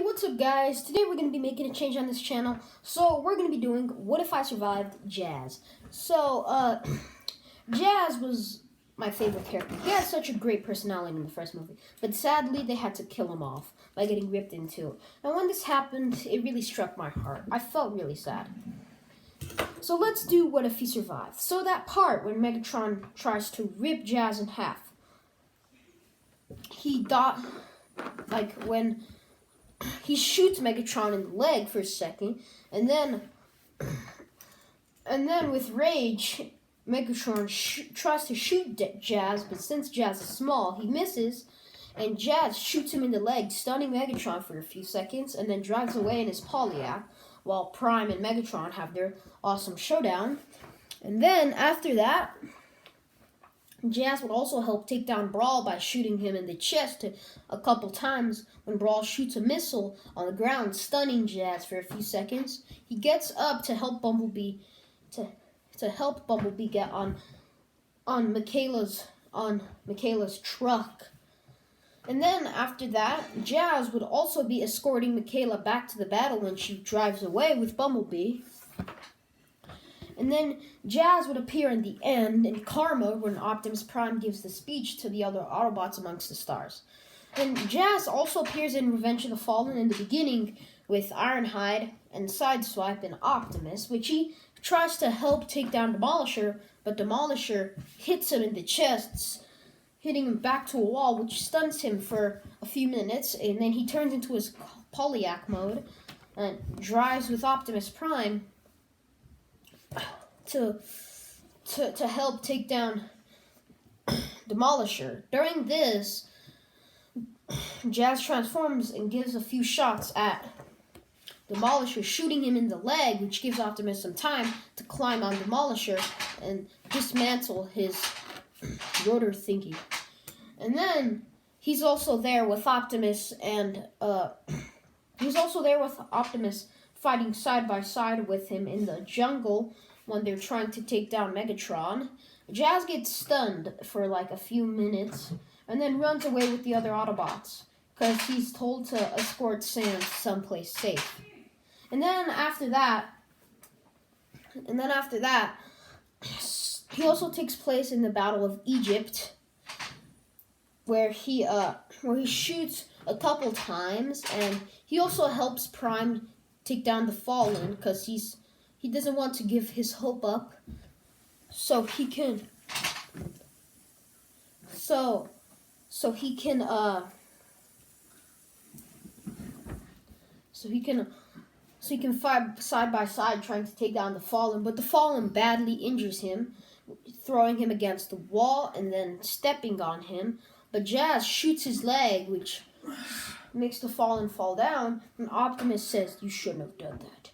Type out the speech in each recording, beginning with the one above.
what's up guys? Today we're going to be making a change on this channel. So we're going to be doing What If I Survived Jazz. So, Jazz was my favorite character. He had such a great personality in the first movie. But sadly, they had to kill him off by getting ripped in two. And when this happened, it really struck my heart. I felt really sad. So let's do What If He Survived. So that part when Megatron tries to rip Jazz in half. When he shoots Megatron in the leg for a second, and then with rage, Megatron tries to shoot Jazz, but since Jazz is small, he misses, and Jazz shoots him in the leg, stunning Megatron for a few seconds, and then drives away in his Polyak, while Prime and Megatron have their awesome showdown. And then, after that, Jazz would also help take down Brawl by shooting him in the chest a couple times when Brawl shoots a missile on the ground, stunning Jazz for a few seconds. He gets up to help Bumblebee get on Michaela's truck. And then after that, Jazz would also be escorting Michaela back to the battle when she drives away with Bumblebee. And then Jazz would appear in the end in car mode when Optimus Prime gives the speech to the other Autobots amongst the stars. And Jazz also appears in Revenge of the Fallen in the beginning with Ironhide and Sideswipe and Optimus, which he tries to help take down Demolisher, but Demolisher hits him in the chest, hitting him back to a wall, which stuns him for a few minutes, and then he turns into his Polyak mode and drives with Optimus Prime to help take down Demolisher. During this, Jazz transforms and gives a few shots at Demolisher, shooting him in the leg, which gives Optimus some time to climb on Demolisher and dismantle his rotor thingy. And then he's also there with Optimus fighting side by side with him in the jungle when they're trying to take down Megatron. Jazz gets stunned for like a few minutes and then runs away with the other Autobots because he's told to escort Sans someplace safe. And then after that, he also takes place in the Battle of Egypt, where he shoots a couple times, and he also helps Prime take down the Fallen because he doesn't want to give his hope up, so he can fight side by side trying to take down the Fallen, but the Fallen badly injures him, throwing him against the wall and then stepping on him. But Jazz shoots his leg, which makes the Fallen fall down, and Optimus says, "You shouldn't have done that."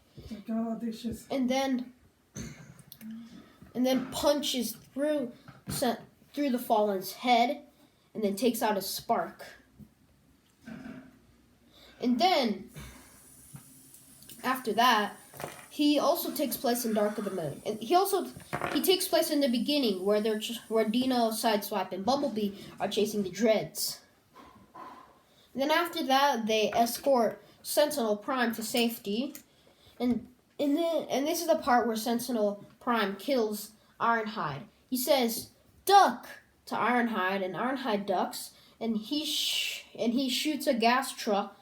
And then punches through the Fallen's head, and then takes out a spark. And then after that, he also takes place in Dark of the Moon, and he takes place in the beginning where Dino, Sideswipe, and Bumblebee are chasing the Dreads. And then after that, they escort Sentinel Prime to safety, and this is the part where Sentinel Prime kills Ironhide. He says, "Duck!" to Ironhide, and Ironhide ducks, and he shoots a gas truck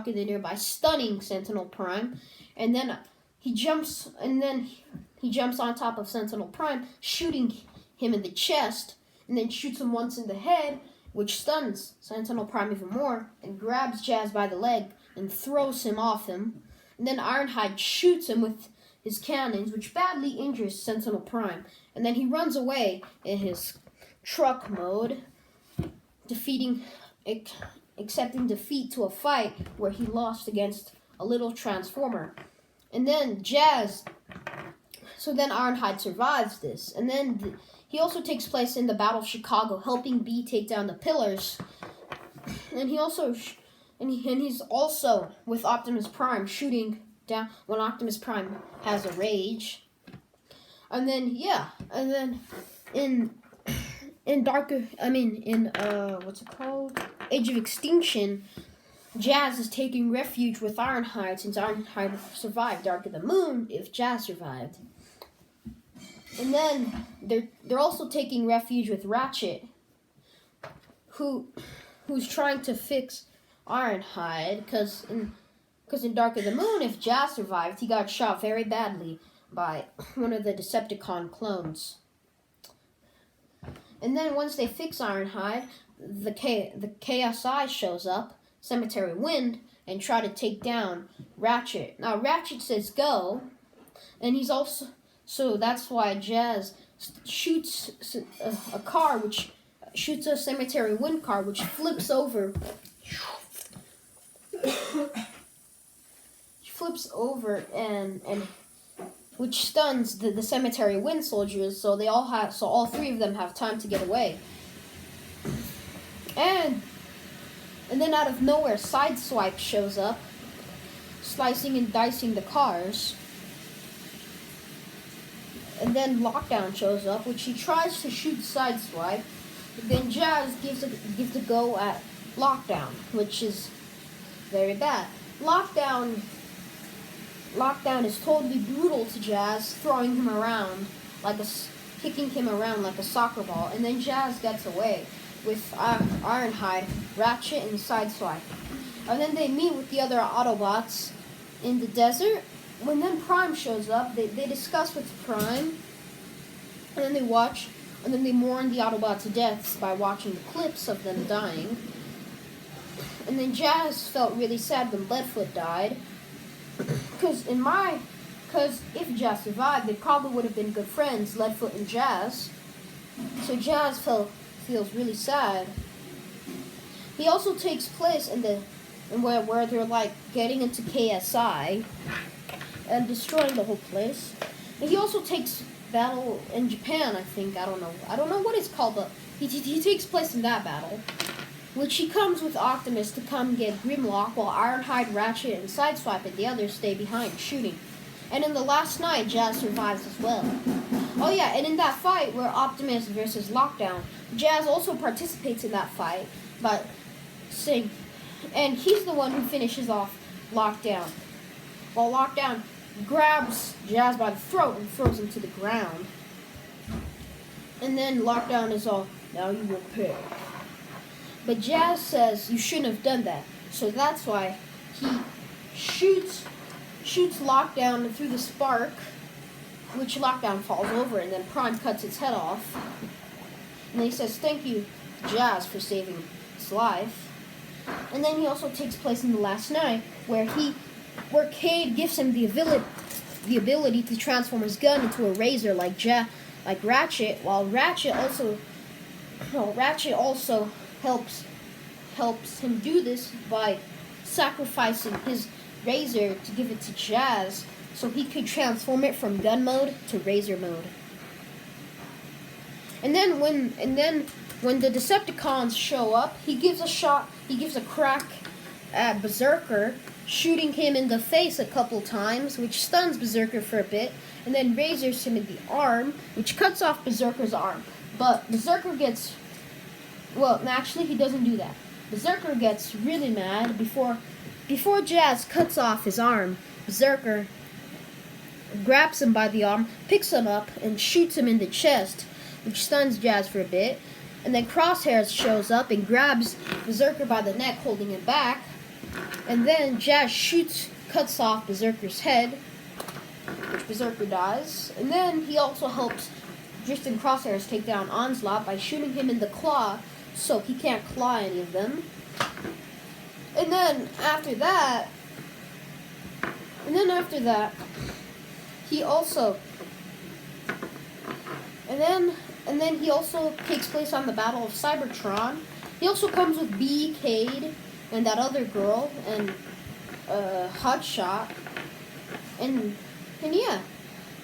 in the nearby, stunning Sentinel Prime, and then he jumps on top of Sentinel Prime, shooting him in the chest, and then shoots him once in the head, which stuns Sentinel Prime even more, and grabs Jazz by the leg and throws him off him. And then Ironhide shoots him with his cannons, which badly injures Sentinel Prime, and then he runs away in his truck mode, accepting defeat to a fight where he lost against a little Transformer. And then Ironhide survives this, and then he also takes place in the Battle of Chicago, helping B take down the Pillars. And he's also with Optimus Prime, shooting down when Optimus Prime has a rage. And then in Age of Extinction, Jazz is taking refuge with Ironhide since Ironhide survived Dark of the Moon if Jazz survived. And then they're also taking refuge with Ratchet, who's trying to fix Ironhide because in Dark of the Moon, if Jazz survived, he got shot very badly by one of the Decepticon clones. And then once they fix Ironhide, the KSI shows up, Cemetery Wind, and try to take down Ratchet. Now Ratchet says go, and he's also so that's why Jazz shoots a car, which shoots a Cemetery Wind car, which flips over. Flips over and which stuns the Cemetery Wind soldiers, so all three of them have time to get away. And then out of nowhere, Sideswipe shows up, slicing and dicing the cars. And then Lockdown shows up, which he tries to shoot Sideswipe. But then Jazz gives a go at Lockdown, which is very bad. Lockdown is totally brutal to Jazz, throwing him around kicking him around like a soccer ball. And then Jazz gets away with Ironhide, Ratchet, and Sideswipe. And then they meet with the other Autobots in the desert. When then Prime shows up, they discuss with Prime, and then they mourn the Autobots' deaths by watching the clips of them dying. And then Jazz felt really sad when Leadfoot died, because if Jazz survived, they probably would have been good friends, Leadfoot and Jazz. So Jazz feels really sad. He also takes place where they're like getting into KSI and destroying the whole place. And he also takes battle in Japan, I think. I don't know what it's called, but he takes place in that battle, which he comes with Optimus to come get Grimlock, while Ironhide, Ratchet, and Sideswipe and the others stay behind shooting. And in the last night, Jazz survives as well. Oh yeah, and in that fight where Optimus versus Lockdown, Jazz also participates in that fight, and he's the one who finishes off Lockdown, while Lockdown grabs Jazz by the throat and throws him to the ground. And then Lockdown is all, now you will pay. But Jazz says you shouldn't have done that. So that's why he shoots Lockdown through the spark, which Lockdown falls over, and then Prime cuts its head off. And then he says, thank you, Jazz, for saving his life. And then he also takes place in the last night, where Cade gives him the ability to transform his gun into a razor like Ratchet, while Ratchet also helps him do this by sacrificing his razor to give it to Jazz so he could transform it from gun mode to razor mode. And then when the Decepticons show up, he gives a crack at Berserker, shooting him in the face a couple times, which stuns Berserker for a bit, and then razors him in the arm, which cuts off Berserker's arm. But Berserker gets... Well, actually, he doesn't do that. Berserker gets really mad before Jazz cuts off his arm. Berserker grabs him by the arm, picks him up, and shoots him in the chest, which stuns Jazz for a bit. And then Crosshairs shows up and grabs Berserker by the neck, holding him back. And then Jazz cuts off Berserker's head, which Berserker dies. And then he also helps Drift and Crosshairs take down Onslaught by shooting him in the claw, so he can't claw any of them. And then after that, he also takes place on the Battle of Cybertron. He also comes with B, Cade, and that other girl, and Hotshot, and yeah.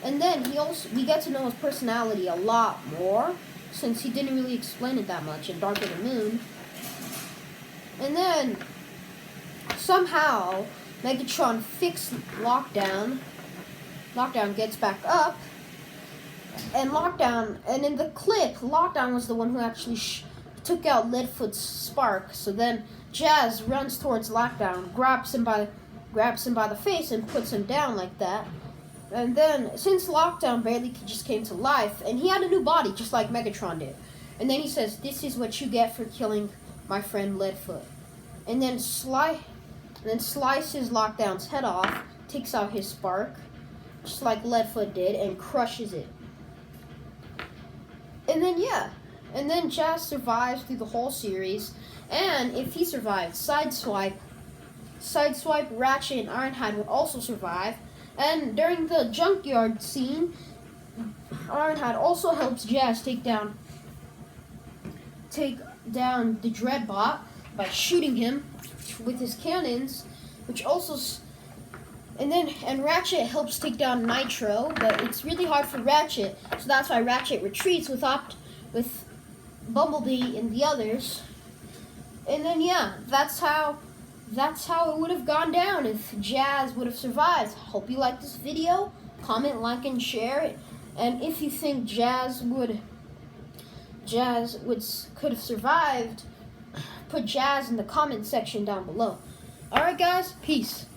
And then we get to know his personality a lot more, since he didn't really explain it that much in Dark of the Moon. And then somehow Megatron fixed Lockdown. Lockdown gets back up, and in the clip, Lockdown was the one who actually took out Leadfoot's spark. So then Jazz runs towards Lockdown, grabs him by the face and puts him down like that. And then, since Lockdown barely just came to life, and he had a new body, just like Megatron did. And then he says, "This is what you get for killing my friend Leadfoot." And then slices Lockdown's head off, takes out his spark, just like Leadfoot did, and crushes it. And then Jazz survives through the whole series. And if he survived, Sideswipe, Ratchet, and Ironhide would also survive. And during the junkyard scene, Ironhide also helps Jazz take down the Dreadbot by shooting him with his cannons, and Ratchet helps take down Nitro, but it's really hard for Ratchet, so that's why Ratchet retreats with Bumblebee and the others. And then that's how it would have gone down if Jazz would have survived. Hope you like this video. Comment, like, and share it. And if you think Jazz could have survived, put Jazz in the comment section down below. Alright guys, peace.